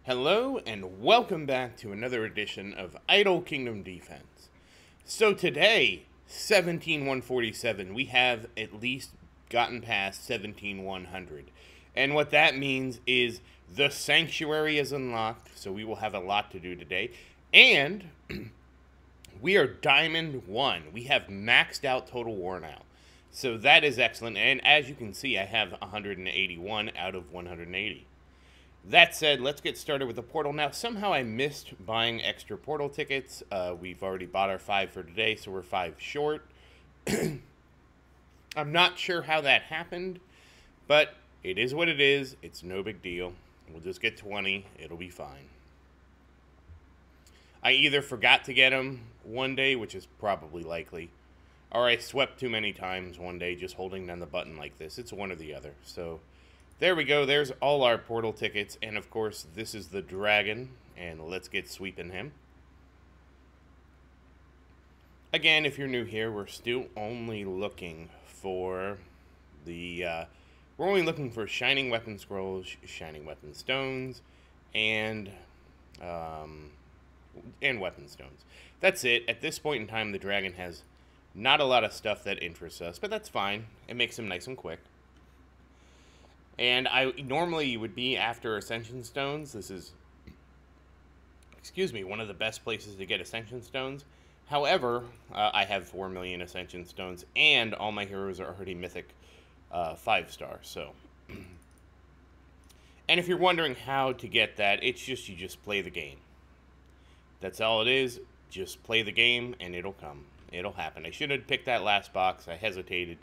Hello and welcome back to another edition of Idle Kingdom Defense. So today, 17,147, we have at least gotten past 17,100. And what that means is the Sanctuary is unlocked, so we will have a lot to do today. And we are Diamond 1. We have maxed out Total War now. So that is excellent, and as you can see, I have 181 out of 180. That said, let's get started with the portal. Now, somehow I missed buying extra portal tickets. We've already bought our 5 for today, so we're 5 short. I'm not sure how that happened, but it is what it is. It's no big deal. We'll just get 20. It'll be fine. I either forgot to get them one day, which is probably likely, or I swept too many times one day just holding down the button like this. It's one or the other, so... There we go, there's all our portal tickets, and of course, this is the dragon, and let's get sweeping him. Again, if you're new here, we're still only looking for we're only looking for Shining Weapon Scrolls, Shining Weapon Stones, and Weapon Stones. That's it. At this point in time, the dragon has not a lot of stuff that interests us, but that's fine. It makes him nice and quick. And normally you would be after Ascension Stones. This is, one of the best places to get Ascension Stones. However, I have 4 million Ascension Stones, and all my heroes are already Mythic 5-star, so. And if you're wondering how to get that, it's just, you just play the game. That's all it is. Just play the game, and it'll come. It'll happen. I should have picked that last box. I hesitated,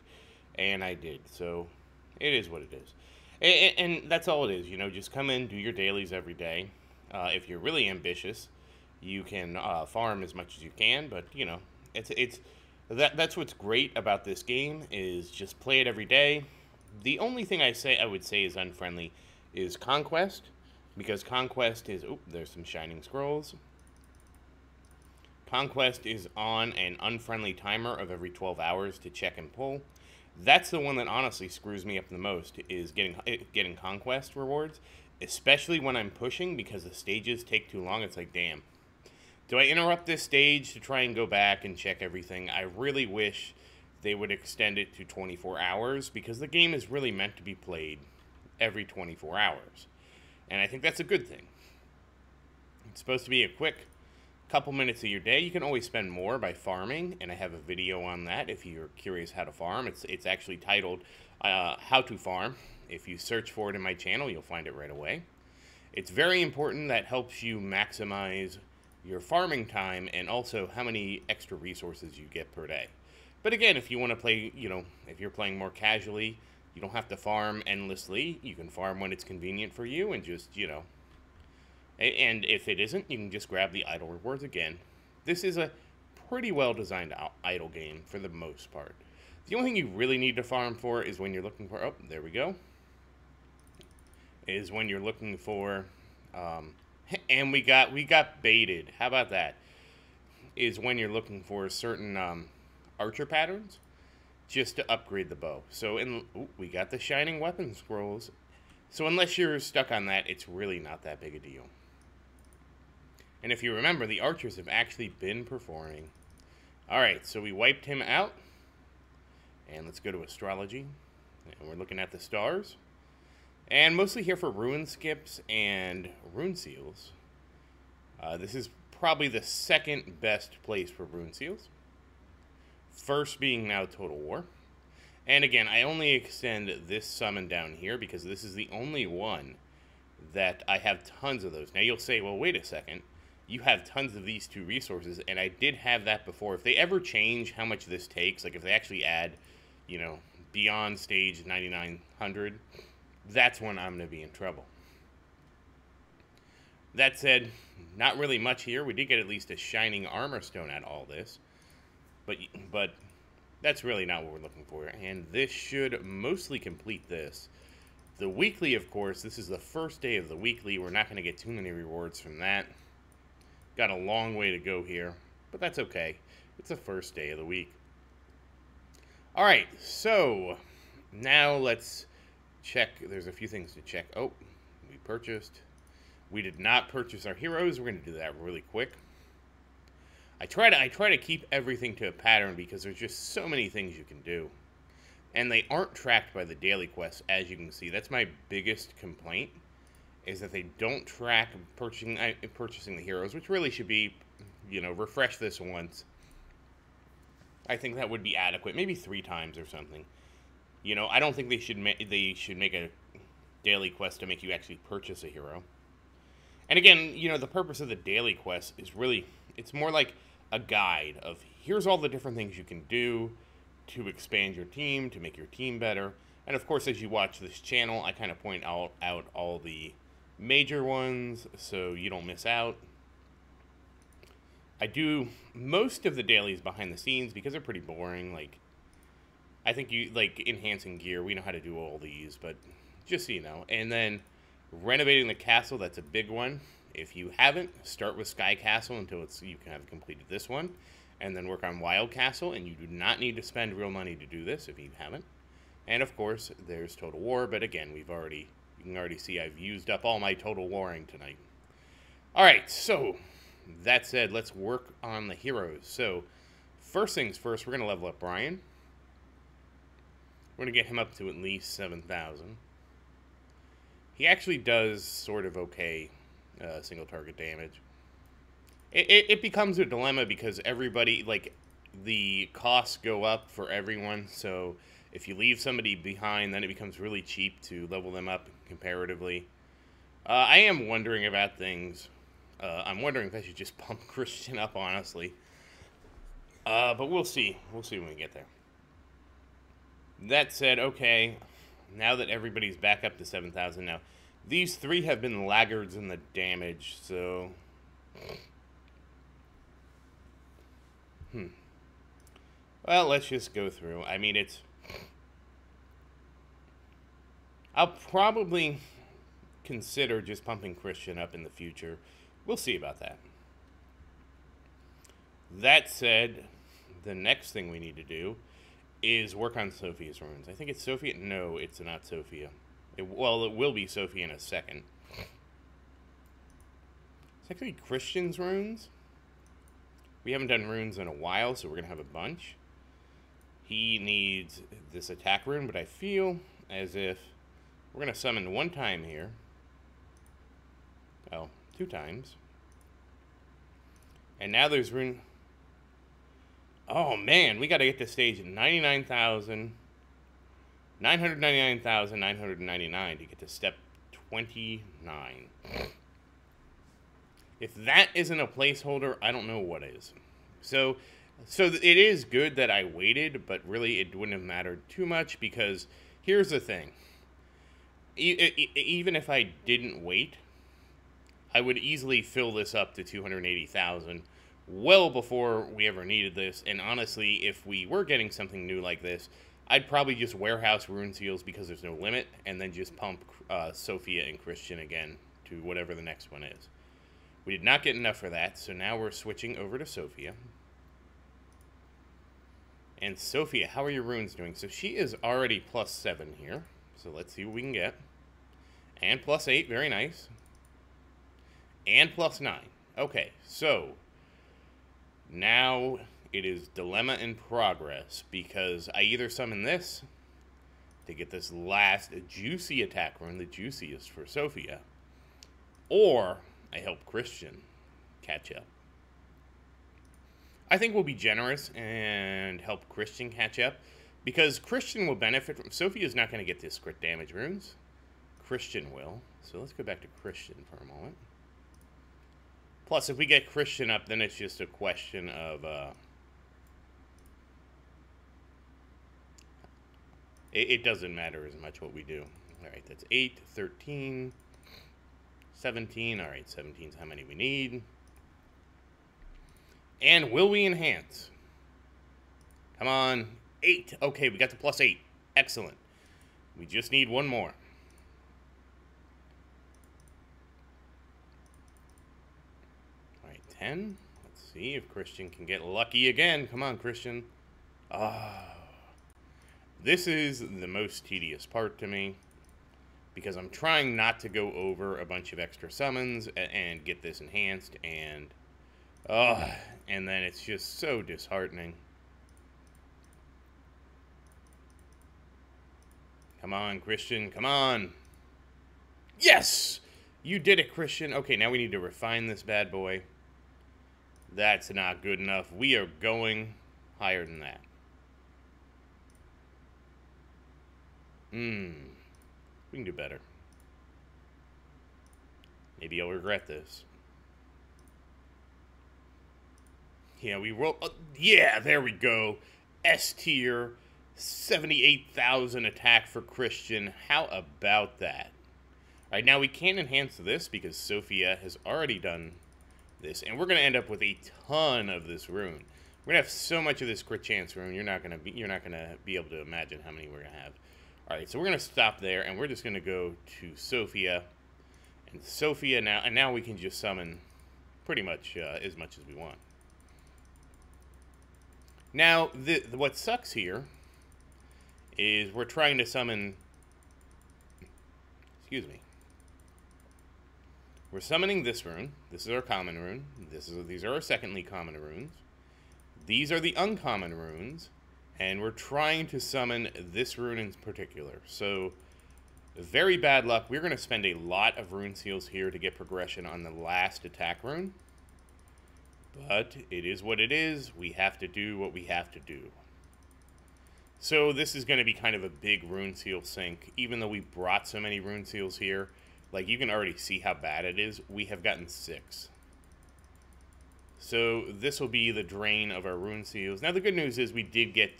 and I did. So, it is what it is. And that's all it is, you know, just come in, do your dailies every day. If you're really ambitious, you can farm as much as you can, but, you know, that's what's great about this game, is just play it every day. The only thing I would say is unfriendly is Conquest, because Conquest is, there's some Shining Scrolls. Conquest is on an unfriendly timer of every 12 hours to check and pull. That's the one that honestly screws me up the most, is getting Conquest rewards, especially when I'm pushing, because the stages take too long. It's like, damn. Do I interrupt this stage to try and go back and check everything? I really wish they would extend it to 24 hours, because the game is really meant to be played every 24 hours. And I think that's a good thing. It's supposed to be a quick couple minutes of your day. You can always spend more by farming, and I have a video on that if you're curious how to farm. It's actually titled How to Farm. If you search for it in my channel, you'll find it right away. It's very important. That helps you maximize your farming time and also how many extra resources you get per day. But again, if you want to play, you know, if you're playing more casually, you don't have to farm endlessly. You can farm when it's convenient for you and just, you know, and if it isn't, you can just grab the idle rewards again. This is a pretty well-designed idle game for the most part. The only thing you really need to farm for is when you're looking for... Oh, there we go. Is when you're looking for... and we got baited. How about that? Is when you're looking for certain archer patterns just to upgrade the bow. So, we got the Shining Weapon Scrolls. So unless you're stuck on that, it's really not that big a deal. And if you remember, the archers have actually been performing. Alright, so we wiped him out. And let's go to astrology. And we're looking at the stars. And mostly here for rune skips and rune seals. This is probably the second best place for rune seals. First being now Total War. And again, I only extend this summon down here because this is the only one that I have tons of those. Now you'll say, well, wait a second. You have tons of these 2 resources, and I did have that before. If they ever change how much this takes, like if they actually add, you know, beyond stage 9900, that's when I'm going to be in trouble. That said, not really much here. We did get at least a Shining Armor Stone out of all this, but that's really not what we're looking for, and this should mostly complete this. The weekly, of course, this is the first day of the weekly. We're not going to get too many rewards from that. Got a long way to go here, but that's okay. It's the first day of the week. Alright, so now let's check. There's a few things to check. Oh, we purchased. We did not purchase our heroes. We're going to do that really quick. I try to keep everything to a pattern because there's just so many things you can do. And they aren't tracked by the daily quests, as you can see. That's my biggest complaint, is that they don't track purchasing the heroes, which really should be, refresh this once. I think that would be adequate, maybe 3 times or something. I don't think they should make a daily quest to make you actually purchase a hero. And again, the purpose of the daily quest is really, it's more like a guide of here's all the different things you can do to expand your team, to make your team better. And of course, as you watch this channel, I kind of point out all the major ones so you don't miss out. I do most of the dailies behind the scenes because they're pretty boring. Like, I think enhancing gear, we know how to do all these, but just so you know. And then renovating the castle, that's a big one. If you haven't, start with Sky Castle until you can have completed this one, and then work on Wild Castle, and you do not need to spend real money to do this if you haven't. And of course, there's Total War, but again, you can already see I've used up all my Total Warring tonight. Alright, so, that said, let's work on the heroes. So, first things first, we're going to level up Brian. We're going to get him up to at least 7,000. He actually does sort of okay single target damage. It becomes a dilemma because everybody, the costs go up for everyone, so if you leave somebody behind, then it becomes really cheap to level them up comparatively. I am wondering about things. I'm wondering if I should just pump Christian up, honestly. But we'll see. We'll see when we get there. That said, okay, now that everybody's back up to 7,000 now, these 3 have been laggards in the damage, so... Well, let's just go through. I mean, I'll probably consider just pumping Christian up in the future. We'll see about that. That said, the next thing we need to do is work on Sophia's runes. I think it's Sophia. No, it's not Sophia. It will be Sophia in a second. It's actually Christian's runes. We haven't done runes in a while, so we're going to have a bunch. He needs this attack rune, but I feel as if we're going to summon 1 time here. Oh, 2 times. And now there's rune... Oh, man, we got to get to stage 999,999 to get to step 29. If that isn't a placeholder, I don't know what is. So it is good that I waited, but really it wouldn't have mattered too much because here's the thing. Even if I didn't wait, I would easily fill this up to 280,000 well before we ever needed this. And honestly, if we were getting something new like this, I'd probably just warehouse rune seals because there's no limit, and then just pump Sophia and Christian again to whatever the next one is. We did not get enough for that, so now we're switching over to Sophia. And Sophia, how are your runes doing? So she is already +7 here, so let's see what we can get. And +8, very nice. And +9. Okay, so now it is dilemma in progress, because I either summon this to get this last juicy attack rune, the juiciest for Sophia, or I help Christian catch up. I think we'll be generous and help Christian catch up, because Christian will benefit from... Sophia's not going to get this crit damage runes. Christian will. So let's go back to Christian for a moment. Plus, if we get Christian up, then it's just a question of... It doesn't matter as much what we do. Alright, that's 8, 13... 17. All right, 17 is how many we need. And will we enhance? Come on. 8. Okay, we got the +8. Excellent. We just need 1 more. All right, 10. Let's see if Christian can get lucky again. Come on, Christian. Ah. This is the most tedious part to me. because I'm trying not to go over a bunch of extra summons and get this enhanced, and and then it's just so disheartening. Come on, Christian, come on. Yes! You did it, Christian. Okay, now we need to refine this bad boy. That's not good enough. We are going higher than that. We can do better. Maybe I'll regret this. Yeah, we roll. Yeah, there we go. S tier, 78,000 attack for Christian. How about that? All right, now we can't enhance this because Sophia has already done this, and we're going to end up with a ton of this rune. We're going to have so much of this crit chance rune. You're not going to be able to imagine how many we're going to have. All right, so we're going to stop there, and we're just going to go to Sophia. And Sophia now we can just summon pretty much as we want. Now, what sucks here is we're trying to summon... Excuse me. We're summoning this rune. This is our common rune. These are our secondly common runes. These are the uncommon runes. And we're trying to summon this rune in particular. So, very bad luck. We're going to spend a lot of rune seals here to get progression on the last attack rune. But it is what it is. We have to do what we have to do. So this is going to be kind of a big rune seal sink. Even though we brought so many rune seals here, like you can already see how bad it is. We have gotten 6. So this will be the drain of our rune seals. Now the good news is we did get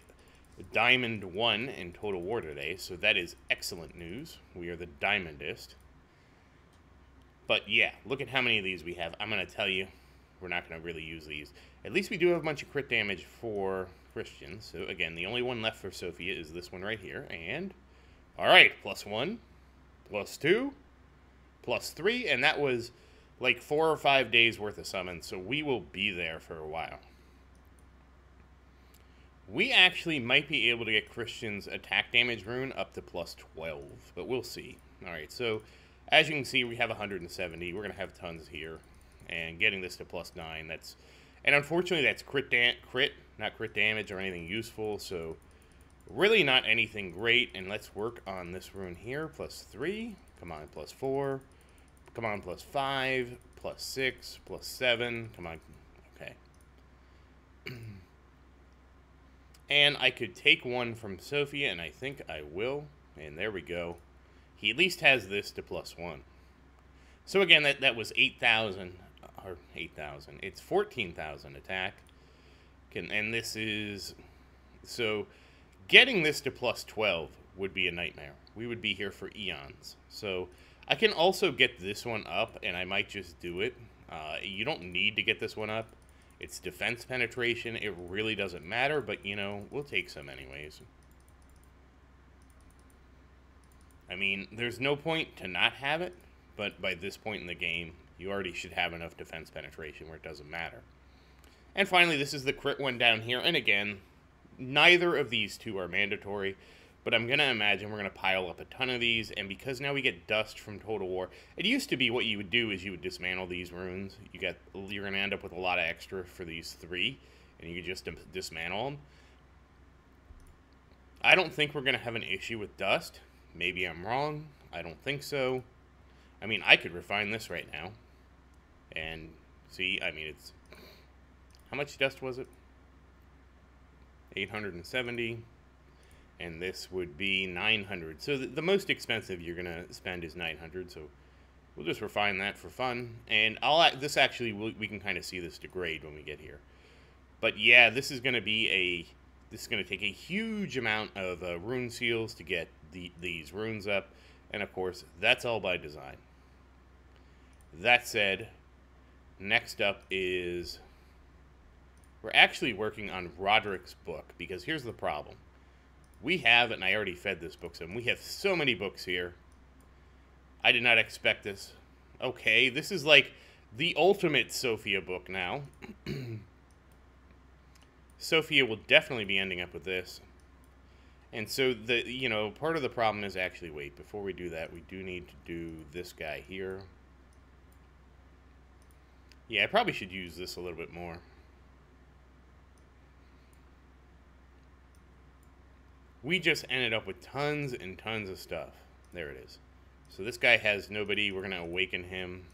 Diamond 1 in Total War today, so that is excellent news. We are the Diamondist. But yeah, look at how many of these we have. I'm going to tell you, we're not going to really use these. At least we do have a bunch of crit damage for Christian. So again, the only one left for Sophia is this one right here. And, alright, +1, +2, +3, and that was like 4 or 5 days worth of summons, so we will be there for a while. We actually might be able to get Christian's attack damage rune up to +12, but we'll see. Alright, so as you can see, we have 170. We're going to have tons here. And getting this to +9, that's... And unfortunately, that's not crit damage or anything useful, so really not anything great. And let's work on this rune here. +3. Come on, +4. Come on, +5. +6. +7. Come on. Okay. And I could take one from Sophia, and I think I will. And there we go. He at least has this to +1. So again, that was 8,000, or 8,000. It's 14,000 attack. And this is... So, getting this to +12 would be a nightmare. We would be here for eons. So, I can also get this one up, and I might just do it. You don't need to get this one up. It's defense penetration. It really doesn't matter, but, you know, we'll take some anyways. I mean, there's no point to not have it, but by this point in the game, you already should have enough defense penetration where it doesn't matter. And finally, this is the crit one down here, and again, neither of these two are mandatory, but I'm going to imagine we're going to pile up a ton of these, and because now we get dust from Total War, it used to be what you would do is you would dismantle these runes. You're going to end up with a lot of extra for these 3, and you could just dismantle them. I don't think we're going to have an issue with dust. Maybe I'm wrong. I don't think so. I mean, I could refine this right now. And see, I mean, it's... How much dust was it? 870. And this would be 900. So the most expensive you're going to spend is 900. So we'll just refine that for fun. And this actually, we can kind of see this degrade when we get here. But yeah, this is going to be a... This is going to take a huge amount of rune seals to get these runes up. And of course, that's all by design. That said, next up is... We're actually working on Roderick's book, because here's the problem. We have, and I already fed this book some, we have so many books here. I did not expect this. Okay, this is like the ultimate Sophia book now. Sophia will definitely be ending up with this. And so part of the problem is actually, wait, before we do that, we do need to do this guy here. Yeah, I probably should use this a little bit more. We just ended up with tons and tons of stuff. There it is. So this guy has nobody. We're going to awaken him.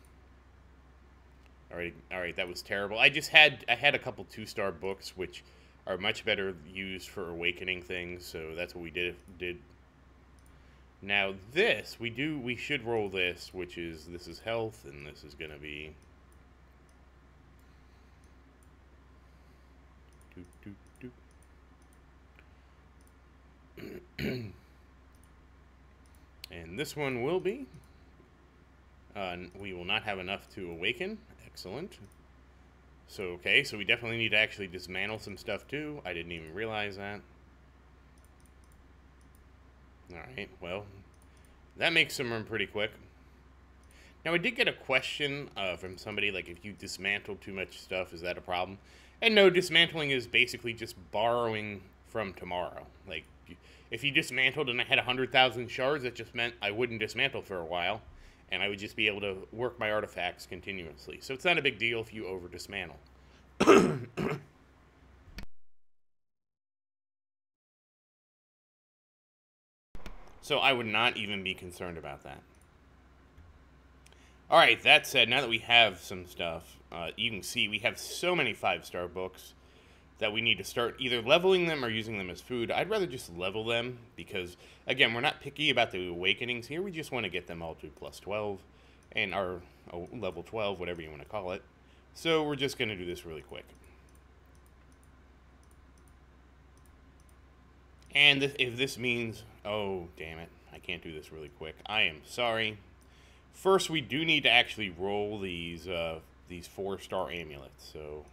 All right, that was terrible. I had a couple 2-star books, which are much better used for awakening things, so that's what we did. Now this, we should roll this, this is health, and this is going to be... And this one will be... we will not have enough to awaken. Excellent. So, okay, so we definitely need to actually dismantle some stuff, too. I didn't even realize that. Alright, well, that makes some room pretty quick. Now, I did get a question from somebody, like, if you dismantle too much stuff, is that a problem? And no, dismantling is basically just borrowing from tomorrow. Like, if you dismantled and I had 100,000 shards, that just meant I wouldn't dismantle for a while, and I would just be able to work my artifacts continuously. So it's not a big deal if you over-dismantle. So I would not even be concerned about that. Alright, that said, now that we have some stuff, you can see we have so many 5-star books that we need to start either leveling them or using them as food. I'd rather just level them because, again, we're not picky about the awakenings here. We just want to get them all to plus 12 and our level 12, whatever you want to call it. So we're just going to do this really quick. And if this means... Oh, damn it. I can't do this really quick. I am sorry. First, we do need to actually roll these 4-star amulets. So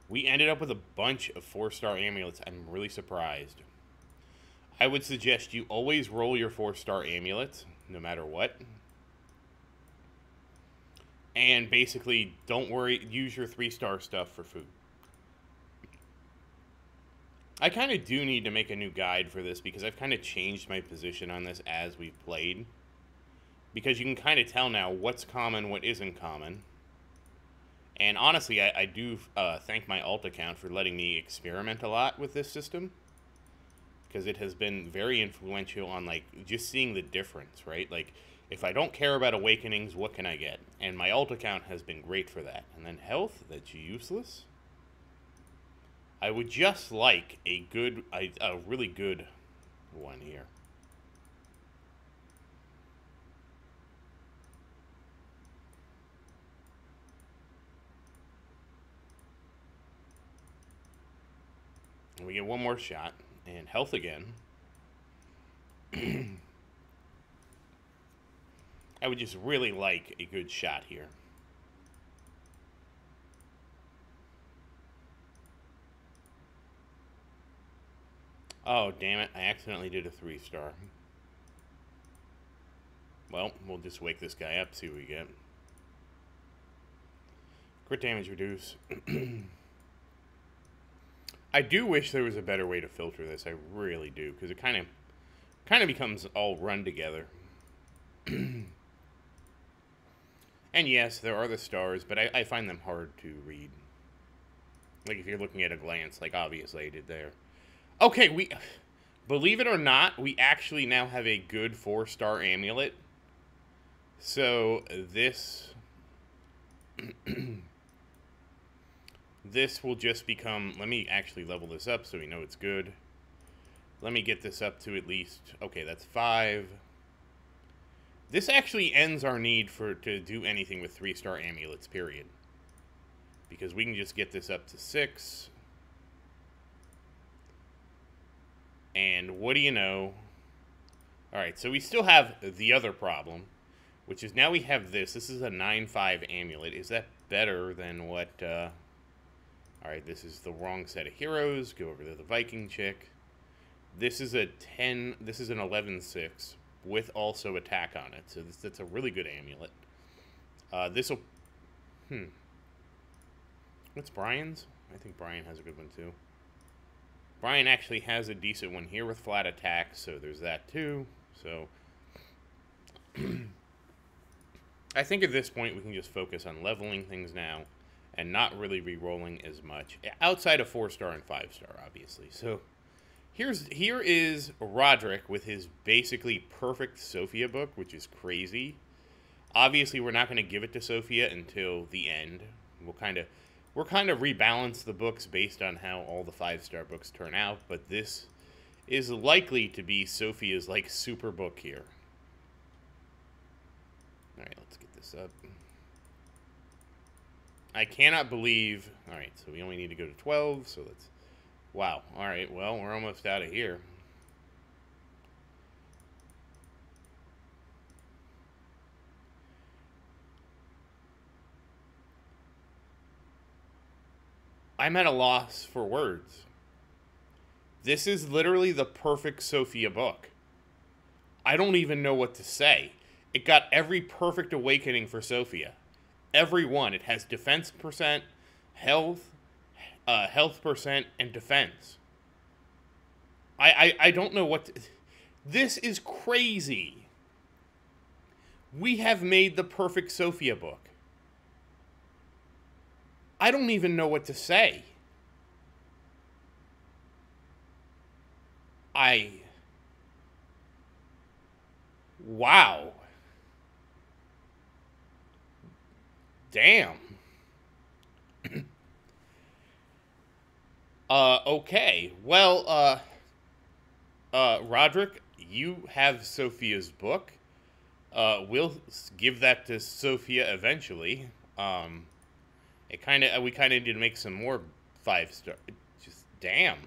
we ended up with a bunch of 4-star amulets. I'm really surprised. I would suggest you always roll your 4-star amulets, no matter what. And basically, don't worry. Use your 3-star stuff for food. I kind of do need to make a new guide for this because I've kind of changed my position on this as we've played. Because you can kind of tell now what's common, what isn't common. And honestly, I do thank my alt account for letting me experiment a lot with this system. Because it has been very influential on, like, just seeing the difference, right? Like, if I don't care about awakenings, what can I get? And my alt account has been great for that. And then health, that's useless. I would just like a really good one here. And we get one more shot. And health again. I would just really like a good shot here. Oh, damn it. I accidentally did a 3-star. Well, we'll just wake this guy up, see what we get. Crit damage reduce. I do wish there was a better way to filter this. I really do, because it kind of becomes all run together. And yes, there are the stars, but I find them hard to read. Like, if you're looking at a glance, like obviously I did there. Okay, believe it or not, we actually now have a good 4-star amulet. So, this will just become... Let me actually level this up so we know it's good. Let me get this up to at least... Okay, that's 5. This actually ends our need to do anything with 3-star amulets, period. Because we can just get this up to 6. And what do you know? Alright, so we still have the other problem, which is now we have this. This is a 9-5 amulet. Is that better than what... Alright, this is the wrong set of heroes. Go over to the Viking chick. This is a 10... This is an 11-6 with also attack on it. So that's a really good amulet. This'll... What's Brian's? I think Brian has a good one too. Brian actually has a decent one here with flat attack, so there's that too. So I think at this point we can just focus on leveling things now and not really re-rolling as much. Outside of 4-star and 5-star, obviously. So here is Roderick with his basically perfect Sophia book, which is crazy. Obviously, we're not going to give it to Sophia until the end. We'll kind of rebalance the books based on how all the 5-star books turn out, but this is likely to be Sophia's, like, super book here. Alright, let's get this up. I cannot believe... Alright, so we only need to go to 12, so let's... Wow, alright, well, we're almost out of here. I'm at a loss for words. This is literally the perfect Sophia book. I don't even know what to say. It got every perfect awakening for Sophia. Every one. It has defense percent, health percent, and defense. I don't know what to... This is crazy. We have made the perfect Sophia book. I don't even know what to say. Wow. Damn. Okay. Well, Roderick, you have Sophia's book. We'll give that to Sophia eventually. We kind of need to make some more 5-star. Just damn.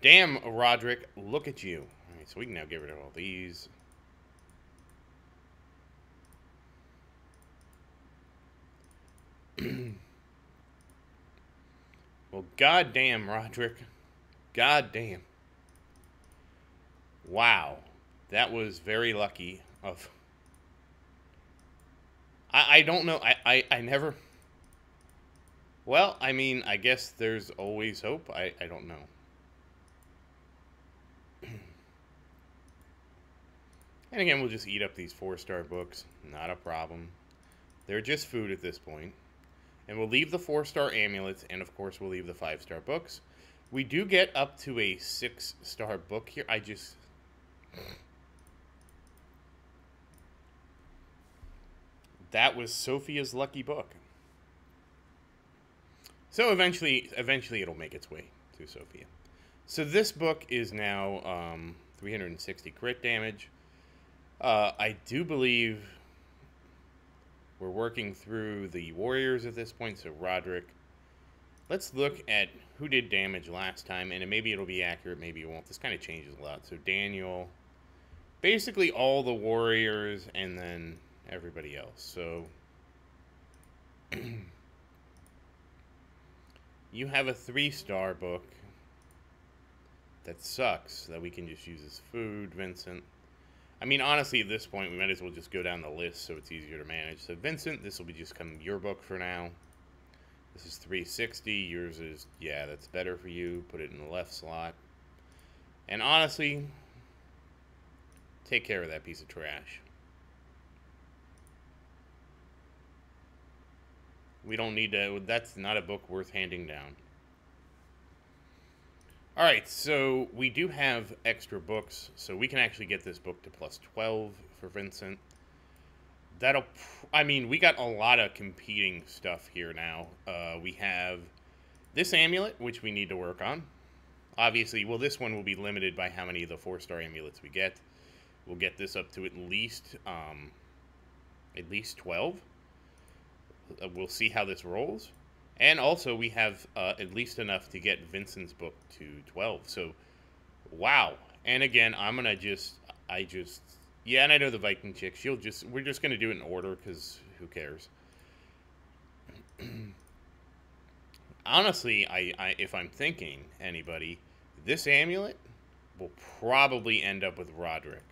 Damn, Roderick, look at you. All right, so we can now get rid of all these. Well, goddamn, Roderick. Goddamn. Wow. That was very lucky of... I don't know. I never... Well, I mean, I guess there's always hope. I don't know. And again, we'll just eat up these 4-star books. Not a problem. They're just food at this point. And we'll leave the 4-star amulets, and of course we'll leave the 5-star books. We do get up to a 6-star book here. That was Sophia's lucky book. So eventually it'll make its way to Sophia. So this book is now 360 crit damage. I do believe we're working through the warriors at this point, so Roderick. Let's look at who did damage last time, and maybe it'll be accurate, maybe it won't. This kind of changes a lot. So Daniel, basically all the warriors, and then everybody else. So you have a 3-star book that sucks, that we can just use as food, Vincent. I mean, honestly, at this point, we might as well just go down the list so it's easier to manage. So, Vincent, this will be just come your book for now. This is 360. Yours is, yeah, that's better for you. Put it in the left slot. And honestly, take care of that piece of trash. We don't need to, that's not a book worth handing down. Alright, so we do have extra books, so we can actually get this book to plus 12 for Vincent. That'll, I mean, we got a lot of competing stuff here now. We have this amulet, which we need to work on. Obviously, well, this one will be limited by how many of the 4-star amulets we get. We'll get this up to at least 12. We'll see how this rolls. And also, we have at least enough to get Vincent's book to 12. So, wow. And again, I'm going to yeah, and I know the Viking chick. We're just going to do it in order, because who cares? Honestly, if I'm thinking anybody, this amulet will probably end up with Roderick.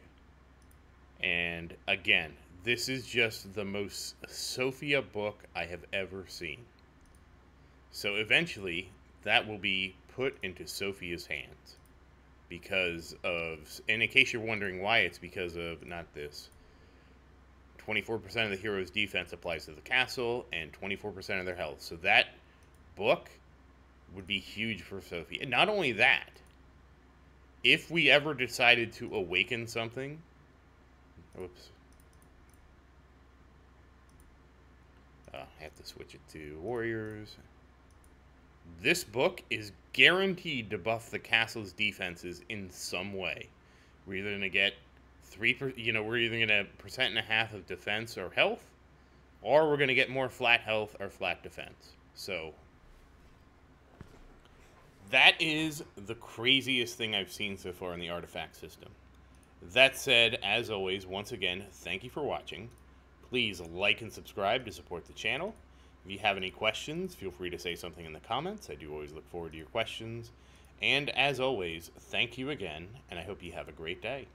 And again, this is just the most Sophia book I have ever seen. So eventually, that will be put into Sophia's hands. Because of, and in case you're wondering why, it's because of, not this, 24% of the hero's defense applies to the castle, and 24% of their health. So that book would be huge for Sophie. And not only that, if we ever decided to awaken something, oops, I have to switch it to warriors. This book is guaranteed to buff the castle's defenses in some way. We're either going to get we're either going to 1.5% of defense or health, or we're going to get more flat health or flat defense. So that is the craziest thing I've seen so far in the artifact system. That said, as always, once again, thank you for watching. Please like and subscribe to support the channel. If you have any questions, feel free to say something in the comments. I do always look forward to your questions. And as always, thank you again, and I hope you have a great day.